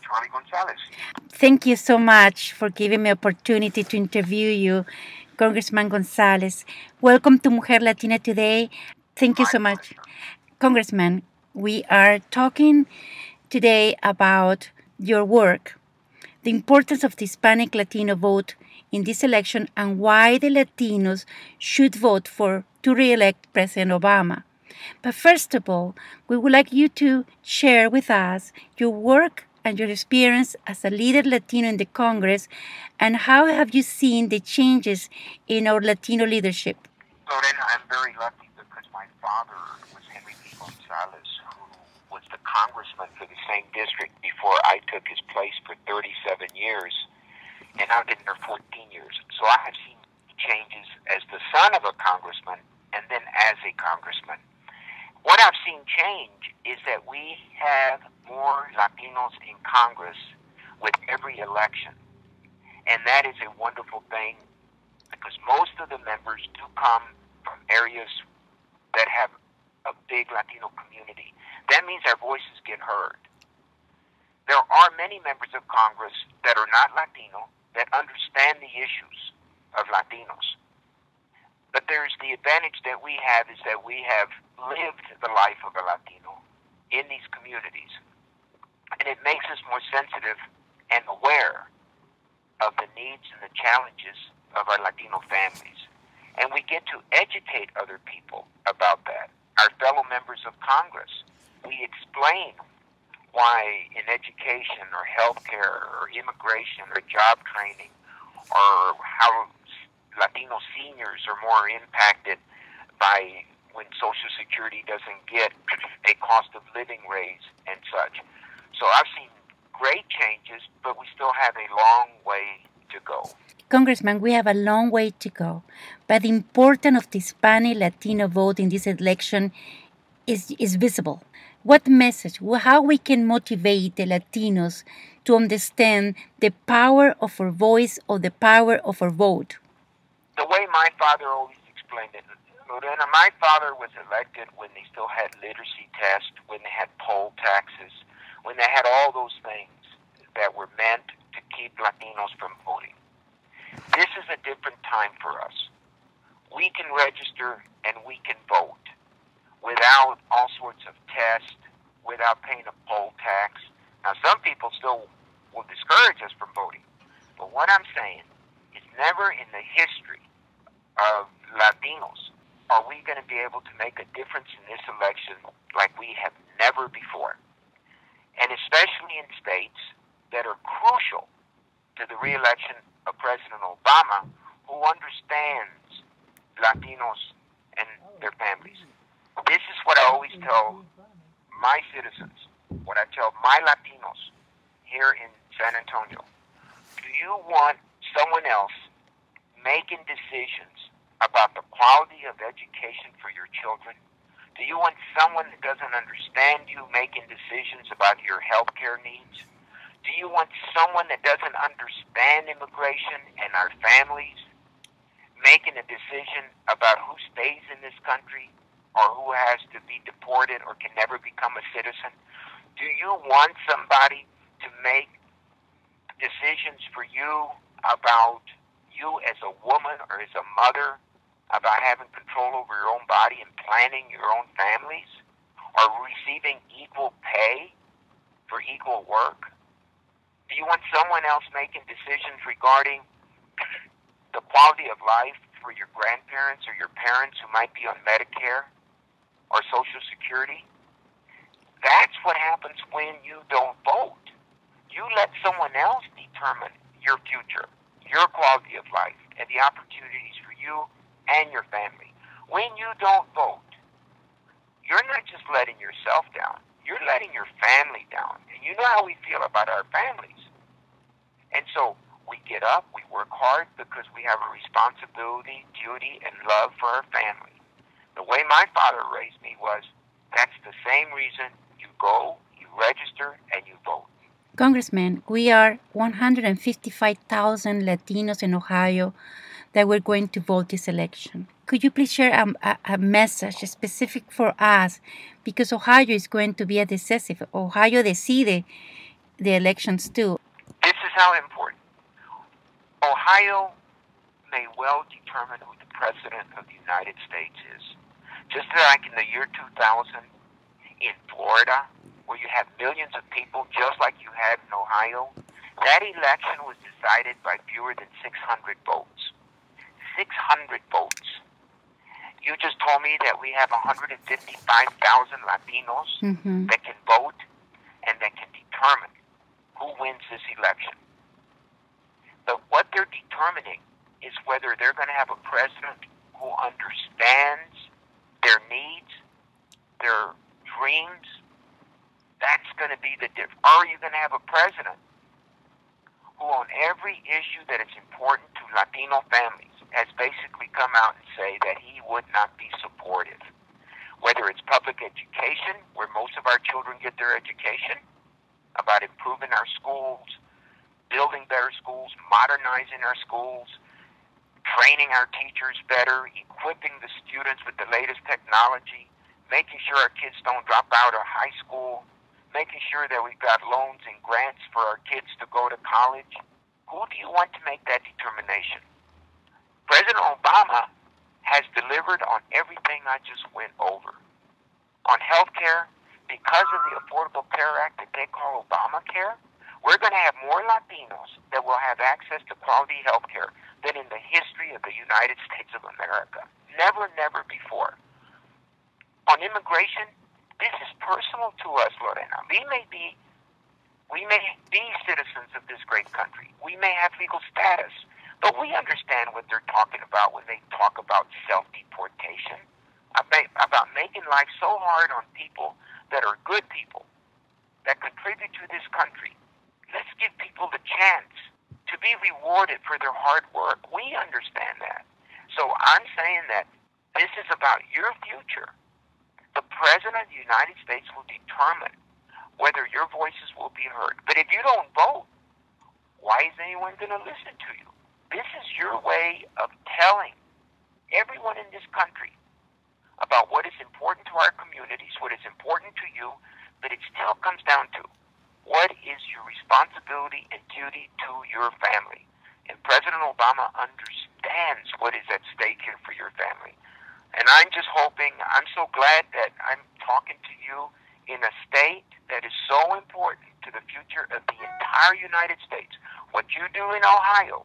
Charlie Gonzalez. Thank you so much for giving me opportunity to interview you, Congressman Gonzalez. Welcome to Mujer Latina Today. Thank you so much. Congressman, we are talking today about your work, the importance of the Hispanic Latino vote in this election, and why the Latinos should vote to re-elect President Obama. But first of all, we would like you to share with us your work and your experience as a leader Latino in the Congress, and how have you seen the changes in our Latino leadership? Lorena, I'm very lucky because my father was Henry P. Gonzalez, who was the congressman for the same district before I took his place for 37 years, and I've been there 14 years. So I have seen changes as the son of a congressman and then as a congressman. What I've seen change is that we have more Latinos in Congress with every election. And that is a wonderful thing because most of the members do come from areas that have a big Latino community. That means our voices get heard. There are many members of Congress that are not Latino that understand the issues of Latinos. But there's the advantage that we have is that we have lived the life of a Latino in these communities. And it makes us more sensitive and aware of the needs and the challenges of our Latino families. And we get to educate other people about that. Our fellow members of Congress, we explain why in education or healthcare or immigration or job training or how Latino seniors are more impacted by when Social Security doesn't get a cost of living raise and such. So I've seen great changes, but we still have a long way to go. Congressman, we have a long way to go, but the importance of the Hispanic Latino vote in this election is visible. What message, how we can motivate the Latinos to understand the power of our voice or the power of our vote? The way my father always explained it, Lorena, my father was elected when they still had literacy tests, when they had poll taxes, when they had all those things that were meant to keep Latinos from voting. This is a different time for us. We can register and we can vote without all sorts of tests, without paying a poll tax. Now, some people still will discourage us from voting. But what I'm saying is never in the history of Latinos are we going to be able to make a difference in this election like we have never before. And especially in states that are crucial to the re-election of President Obama, who understands Latinos and their families. This is what I always tell my citizens, what I tell my Latinos here in San Antonio. Do you want someone else making decisions about the quality of education for your children? Do you want someone that doesn't understand you making decisions about your health care needs? Do you want someone that doesn't understand immigration and our families making a decision about who stays in this country or who has to be deported or can never become a citizen? Do you want somebody to make decisions for you about you as a woman or as a mother, about having control over your own body and planning your own families, or receiving equal pay for equal work? Do you want someone else making decisions regarding the quality of life for your grandparents or your parents who might be on Medicare or Social Security? That's what happens when you don't vote. You let someone else determine your future, your quality of life, and the opportunities for you and your family. When you don't vote, you're not just letting yourself down, you're letting your family down. And you know how we feel about our families. And so we get up, we work hard because we have a responsibility, duty, and love for our family. The way my father raised me was, that's the same reason you go, you register, and you vote. Congressman, we are 155,000 Latinos in Ohio that we're going to vote this election. Could you please share a message specific for us? Because Ohio is going to be a decisive. Ohio decide the elections too. This is how important. Ohio may well determine who the President of the United States is. Just like in the year 2000 in Florida, where you have millions of people just like you had in Ohio, that election was decided by fewer than 600 votes. 600 votes. You just told me that we have 155,000 Latinos that can vote and that can determine who wins this election. But what they're determining is whether they're going to have a president who understands their needs, their dreams. That's going to be the difference. Are you going to have a president who on every issue that is important to Latino families has basically come out and say that he would not be supportive? Whether it's public education, where most of our children get their education, about improving our schools, building better schools, modernizing our schools, training our teachers better, equipping the students with the latest technology, making sure our kids don't drop out of high school, making sure that we've got loans and grants for our kids to go to college. Who do you want to make that determination? President Obama has delivered on everything I just went over. On health care, because of the Affordable Care Act that they call Obamacare, we're going to have more Latinos that will have access to quality health care than in the history of the United States of America. Never, never before. On immigration, this is personal to us, Lorena. We may be citizens of this great country. We may have legal status, but we understand what they're talking about when they talk about self-deportation, about making life so hard on people that are good people, that contribute to this country. Let's give people the chance to be rewarded for their hard work. We understand that. So I'm saying that this is about your future. The President of the United States will determine whether your voices will be heard. But if you don't vote, why is anyone going to listen to you? This is your way of telling everyone in this country about what is important to our communities, what is important to you, but it still comes down to what is your responsibility and duty to your family. And President Obama understands what is at stake here for your family. And I'm just hoping, I'm so glad that I'm talking to you in a state that is so important to the future of the entire United States. What you do in Ohio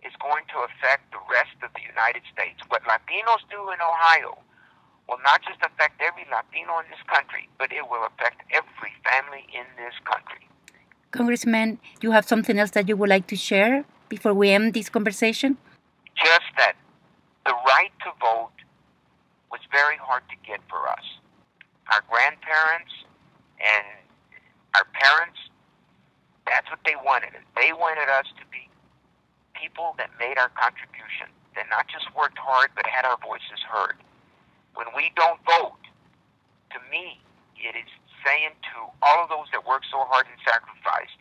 is going to affect the rest of the United States. What Latinos do in Ohio will not just affect every Latino in this country, but it will affect every family in this country. Congressman, you have something else that you would like to share before we end this conversation? Just that the right to vote was very hard to get for us. Our grandparents and our parents, that's what they wanted. They wanted us to be people that made our contribution, that not just worked hard, but had our voices heard. When we don't vote, to me, it is saying to all of those that worked so hard and sacrificed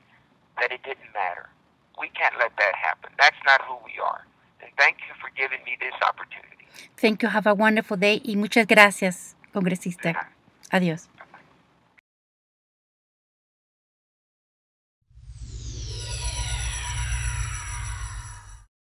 that it didn't matter. We can't let that happen. That's not who we are. And thank you for giving me this opportunity. Thank you. Have a wonderful day y muchas gracias, congresista. Adiós.